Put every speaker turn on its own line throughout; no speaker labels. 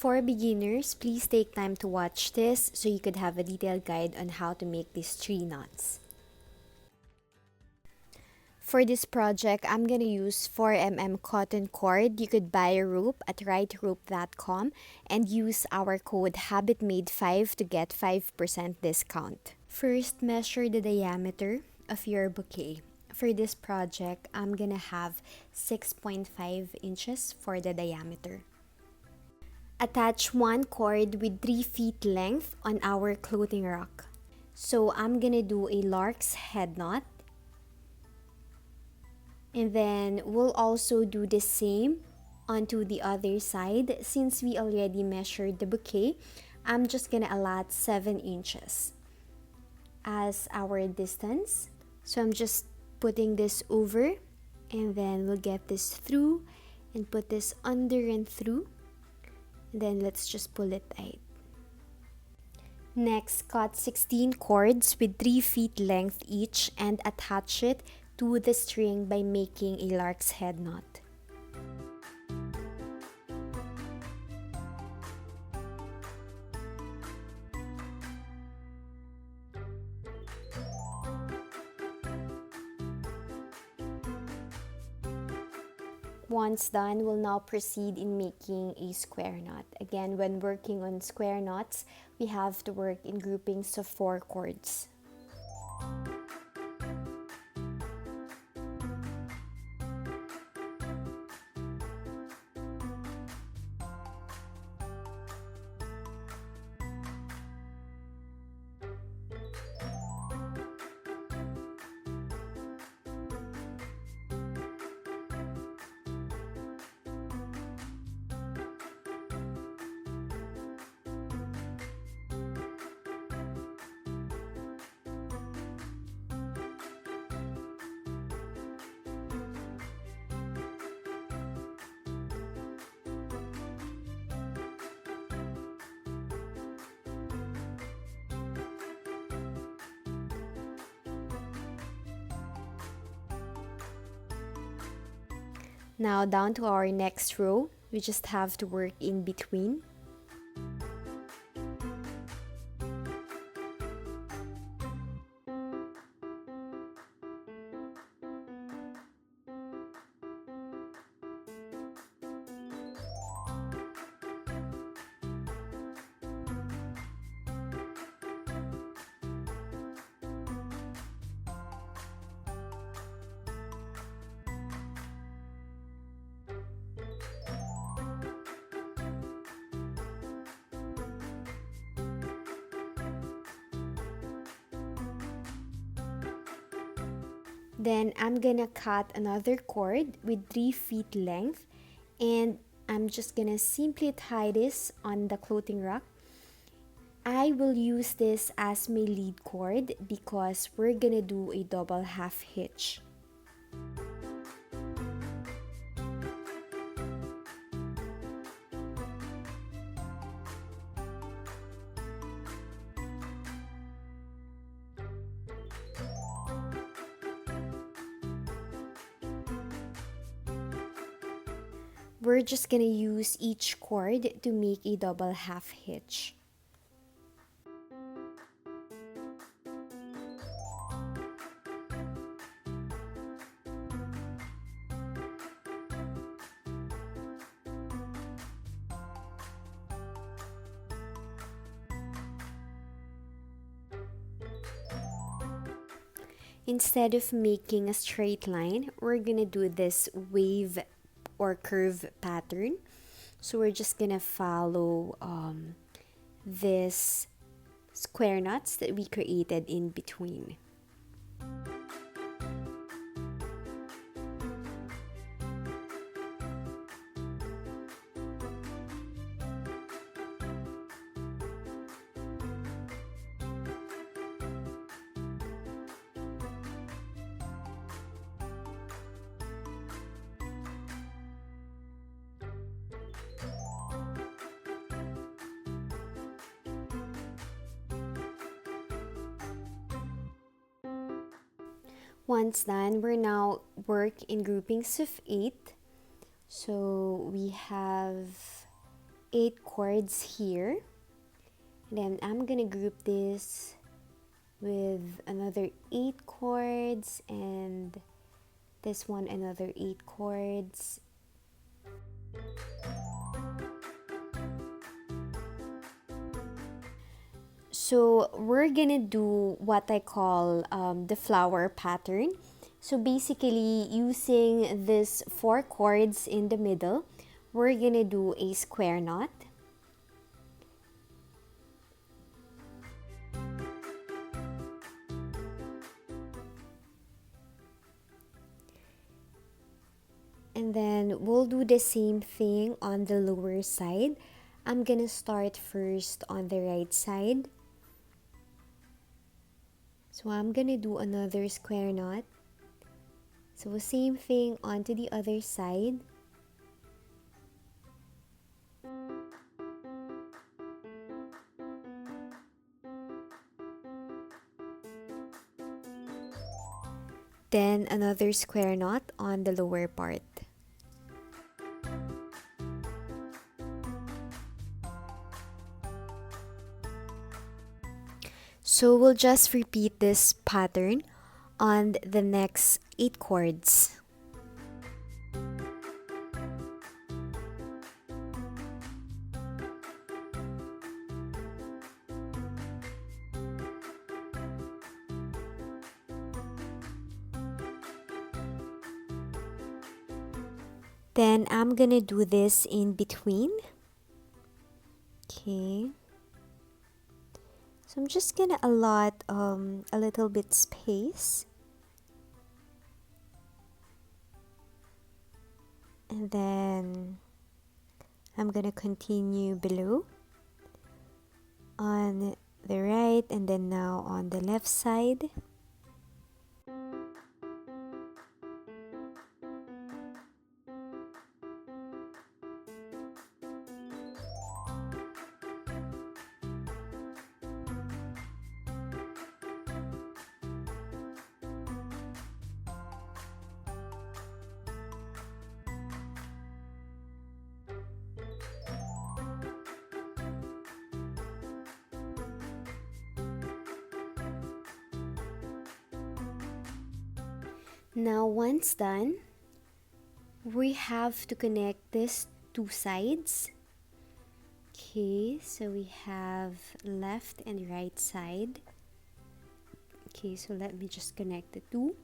For beginners, please take time to watch this so you could have a detailed guide on how to make these 3 knots. For this project, I'm gonna use 4mm cotton cord. You could buy a rope at rightrope.com and use our code HABITMADE5 to get 5% discount. First, measure the diameter of your bouquet. For this project, I'm gonna have 6.5 inches for the diameter. Attach one cord with 3 feet length on our clothing rack. So I'm gonna do a lark's head knot. And then we'll also do the same onto the other side. Since we already measured the bouquet, I'm just gonna allot 7 inches as our distance. So I'm just putting this over, and then we'll get this through and put this under and through. And then let's just pull it tight. Next, cut 16 cords with 3 feet length each and attach it to the string by making a lark's head knot. Once done, we'll now proceed in making a square knot. Again, when working on square knots, we have to work in groupings of 4 cords. Now down to our next row, we just have to work in between. Then I'm gonna cut another cord with 3 feet length, and I'm just gonna simply tie this on the clothing rack. I will use this as my lead cord because we're gonna do a double half hitch. We're just gonna use each cord to make a double half hitch. Instead of making a straight line, we're gonna do this wave or curve pattern. So we're just gonna follow this square knots that we created in between. Once done, we're now work in groupings of 8. So we have 8 cords here. Then I'm gonna group this with another 8 cords, and this one another 8 cords. So we're gonna do what I call the flower pattern. So basically, using these 4 cords in the middle, we're gonna do a square knot. And then we'll do the same thing on the lower side. I'm gonna start first on the right side. So I'm gonna do another square knot. So same thing onto the other side. Then another square knot on the lower part. So we'll just repeat this pattern on the next 8 cords. Then I'm gonna do this in between. Okay. So I'm just gonna allot a little bit space. And then I'm gonna continue below on the right, and then now on the left side. Now once done, we have to connect these 2 sides. Okay, so we have left and right side. Okay, so let me just connect the 2.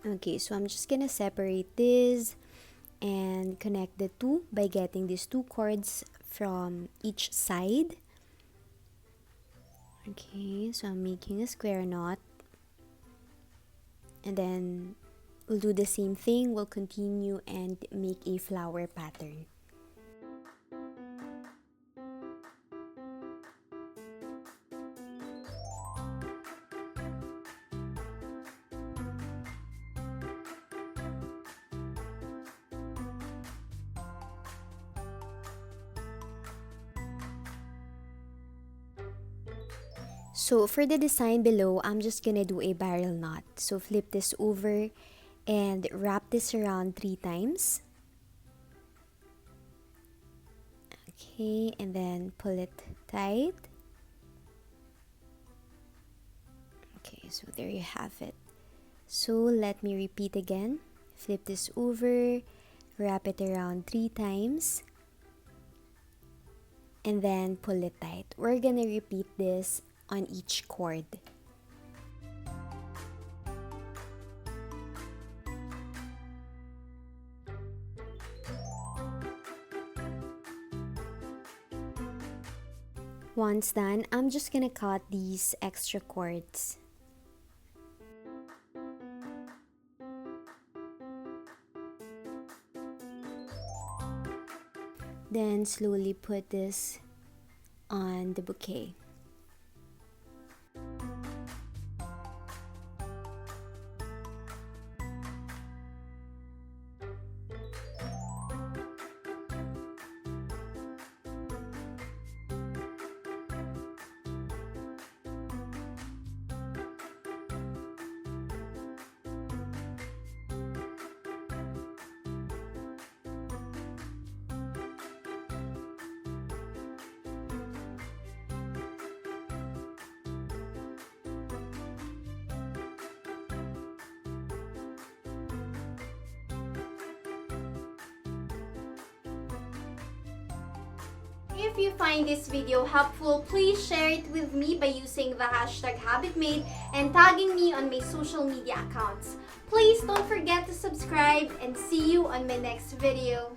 Okay, so I'm just gonna separate this and connect the 2 by getting these 2 cords from each side. Okay, so I'm making a square knot, and then we'll do the same thing. We'll continue and make a flower pattern. So for the design below, I'm just gonna do a barrel knot. So flip this over and wrap this around 3 times. Okay, and then pull it tight. Okay, so there you have it. So let me repeat again. Flip this over, wrap it around 3 times, and then pull it tight. We're gonna repeat this on each cord. Once done, I'm just gonna cut these extra cords. Then slowly put this on the bouquet.
you find this video helpful, please share it with me by using the hashtag HabitMade and tagging me on my social media accounts. Please don't forget to subscribe and see you on my next video.